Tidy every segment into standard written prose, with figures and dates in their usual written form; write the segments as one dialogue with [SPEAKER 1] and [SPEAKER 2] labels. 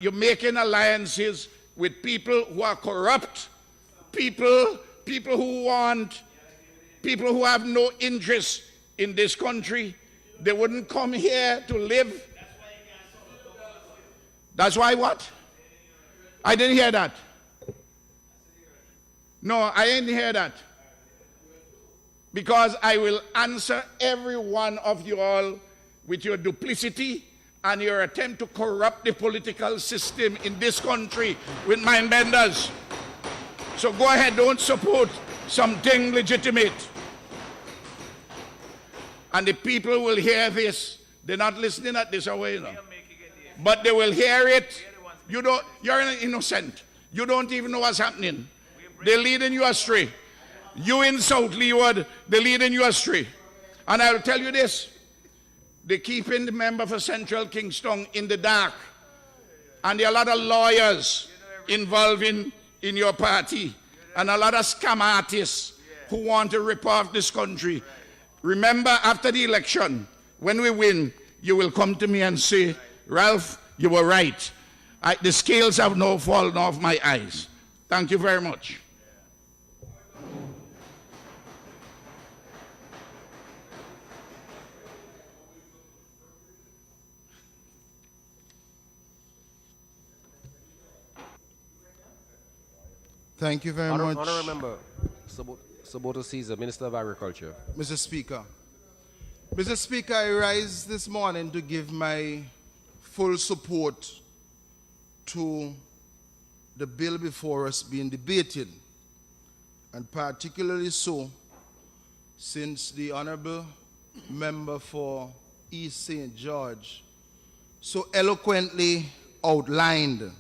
[SPEAKER 1] You're making alliances with people who are corrupt, people who have no interest in this country. They wouldn't come here to live. That's why what? I didn't hear that. No, I didn't hear that. Because I will answer every one of you all with your duplicity and your attempt to corrupt the political system in this country with mind benders. So go ahead, don't support something legitimate. And the people will hear this. They're not listening at this away, you know. But they will hear it. You're innocent. You don't even know what's happening. They're leading you astray. You in South Leeward, they're leading you astray. And I'll tell you this. They're keeping the member for Central Kingston in the dark. And there are a lot of lawyers involved in your party. And a lot of scam artists who want to rip off this country. Remember, after the election, when we win, you will come to me and say, Ralph, you were right. The scales have now fallen off my eyes. Thank you very much.
[SPEAKER 2] Thank you very much.
[SPEAKER 3] Honourable Member, Saboto Caesar, Minister of Agriculture.
[SPEAKER 2] Mr. Speaker. Mr. Speaker, I rise this morning to give my full support to the bill before us being debated, and particularly so since the Honourable Member for East St. George so eloquently outlined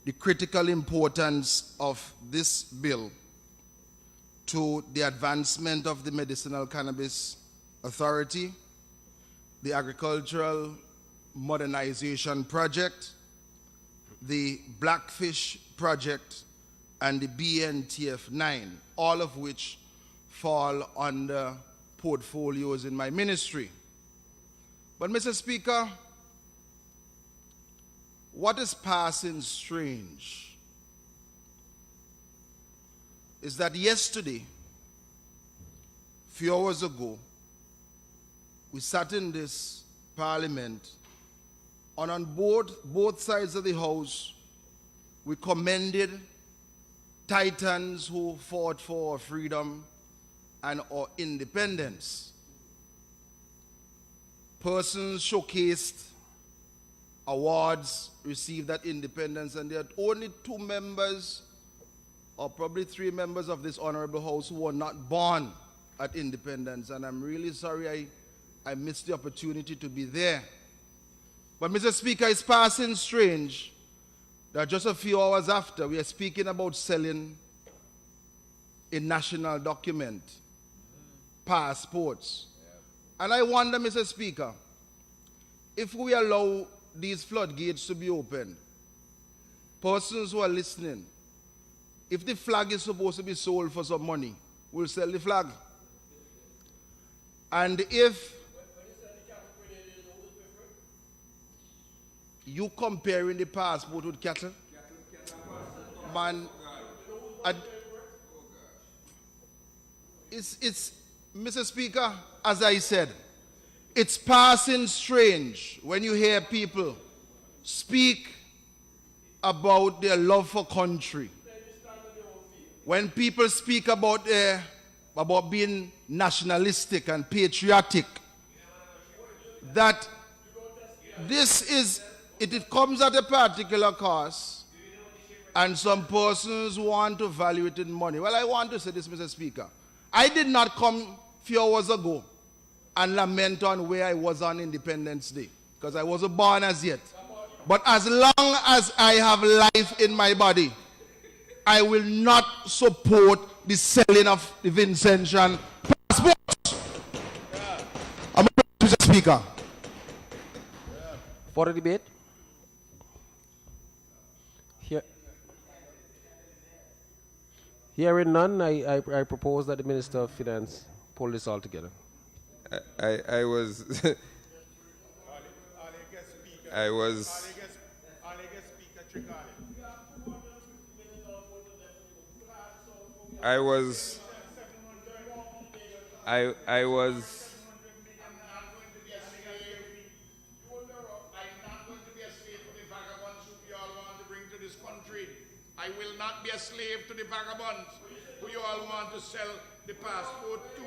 [SPEAKER 2] the critical importance of this bill to the advancement of the Medicinal Cannabis Authority, the Agricultural Modernization Project, the Blackfish Project, and the BNTF 9, all of which fall under portfolios in my ministry. But Mr. Speaker, what is passing strange is that yesterday, a few hours ago, we sat in this parliament, and on both sides of the house, we commended titans who fought for our freedom and our independence. Persons showcased awards, received that independence, and there are only 2 members, or probably 3 members of this honorable house who were not born at independence, and I'm really sorry I missed the opportunity to be there. But Mr. Speaker, it's passing strange that just a few hours after, we are speaking about selling a national document, passports. And I wonder, Mr. Speaker, if we allow these floodgates to be open, persons who are listening, if the flag is supposed to be sold for some money, we'll sell the flag. And if you comparing the passport with cattle, man, it's Mr. Speaker, as I said, it's passing strange when you hear people speak about their love for country. When people speak about being nationalistic and patriotic, that it comes at a particular cost, and some persons want to value it in money. Well, I want to say this, Mr. Speaker. I did not come a few hours ago and lament on where I was on Independence Day, because I wasn't born as yet. But as long as I have life in my body, I will not support the selling of the Vincentian passports. Mr. Speaker.
[SPEAKER 3] For the debate. Hearing none, I propose that the Minister of Finance pull this all together.
[SPEAKER 4] I was I was I was
[SPEAKER 1] I will not be a slave to the vagabonds who you all want to sell the passport to.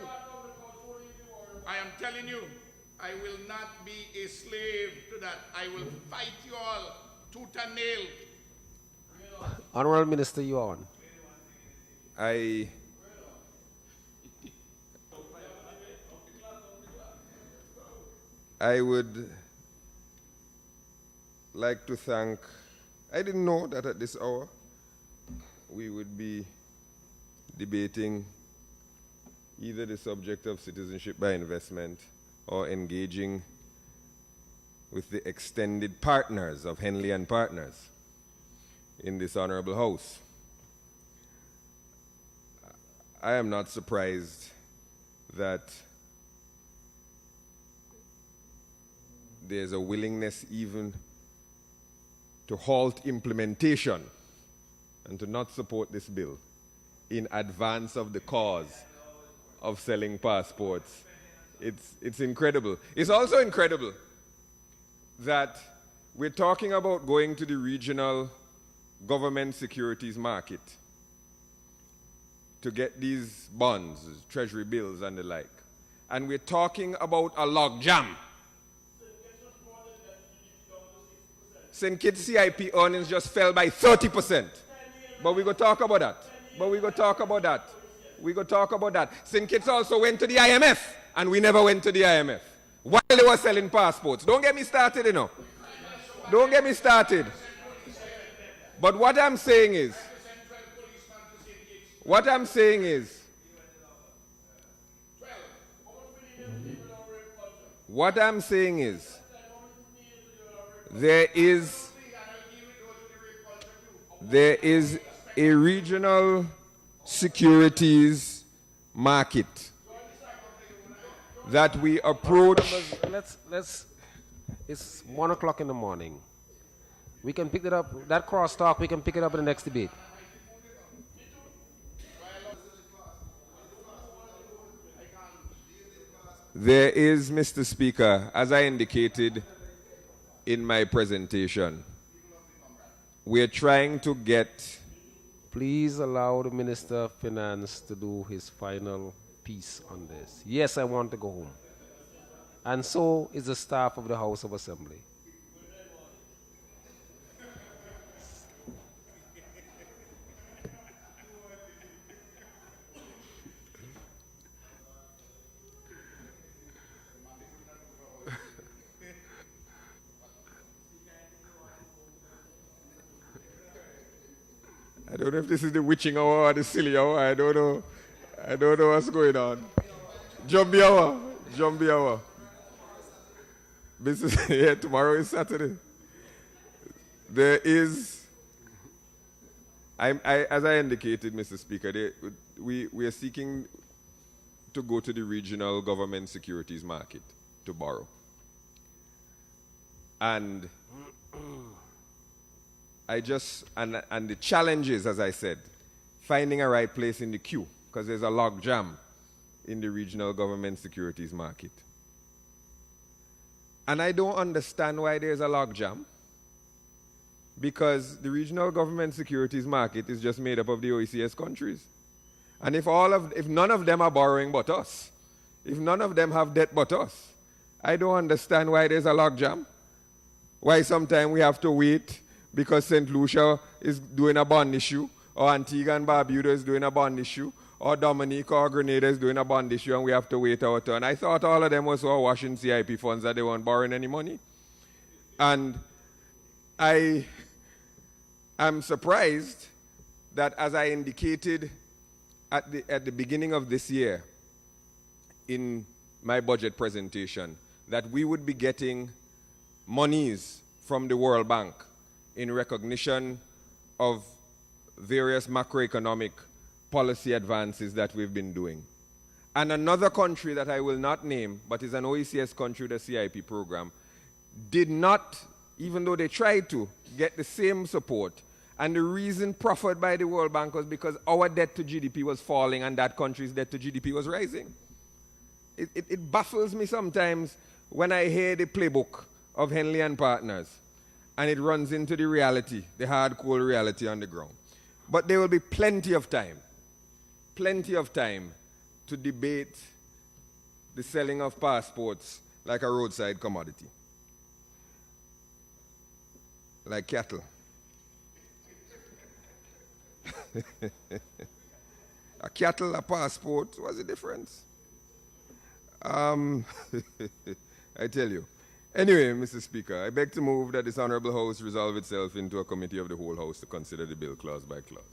[SPEAKER 1] I am telling you, I will not be a slave to that. I will fight you all tooth and nail.
[SPEAKER 3] Honorable Minister, you are on.
[SPEAKER 4] I would like to thank, I didn't know that at this hour we would be debating either the subject of citizenship by investment or engaging with the extended partners of Henley and Partners in this honorable house. I am not surprised that there's a willingness even to halt implementation and to not support this bill in advance of the cause of selling passports. It's incredible. It's also incredible that we're talking about going to the regional government securities market to get these bonds, treasury bills and the like. And we're talking about a logjam. St. Kitts CIP earnings just fell by 30%. But we go talk about that. We go talk about that. St. Kitts also went to the IMF, and we never went to the IMF while they were selling passports. Don't get me started, you know. Don't get me started. But what I'm saying is, there is a regional securities market that we approach.
[SPEAKER 3] It's 1 o'clock in the morning. We can pick it up, that crosstalk, we can pick it up in the next debate.
[SPEAKER 4] There is, Mr. Speaker, as I indicated in my presentation, we're trying to get...
[SPEAKER 3] Please allow the Minister of Finance to do his final piece on this. Yes, I want to go home. And so is the staff of the House of Assembly.
[SPEAKER 4] I don't know if this is the witching hour or the silly hour. I don't know what's going on. Jumbie hour. Yeah, tomorrow is Saturday. There is, as I indicated, Mr. Speaker, we are seeking to go to the regional government securities market to borrow. And and the challenge is, as I said, finding a right place in the queue, because there's a log jam in the regional government securities market. And I don't understand why there's a log jam, because the regional government securities market is just made up of the OECS countries. And if none of them are borrowing but us, if none of them have debt but us, I don't understand why there's a log jam. Why sometimes we have to wait because St. Lucia is doing a bond issue, or Antigua and Barbuda is doing a bond issue, or Dominica or Grenada is doing a bond issue, and we have to wait our turn. I thought all of them was so washing CIP funds that they weren't borrowing any money. And I am surprised that, as I indicated at the beginning of this year in my budget presentation, that we would be getting monies from the World Bank in recognition of various macroeconomic policy advances that we've been doing. And another country that I will not name, but is an OECS country with a CIP program, did not even though they tried to get the same support. And the reason proffered by the World Bank was because our debt to GDP was falling and that country's debt to GDP was rising. It baffles me sometimes when I hear the playbook of Henley and Partners and it runs into the reality, the hardcore reality on the ground. But there will be plenty of time to debate the selling of passports like a roadside commodity, like cattle. A cattle, a passport, what's the difference? I tell you. Anyway, Mr. Speaker, I beg to move that this Honorable House resolve itself into a committee of the whole House to consider the bill clause by clause.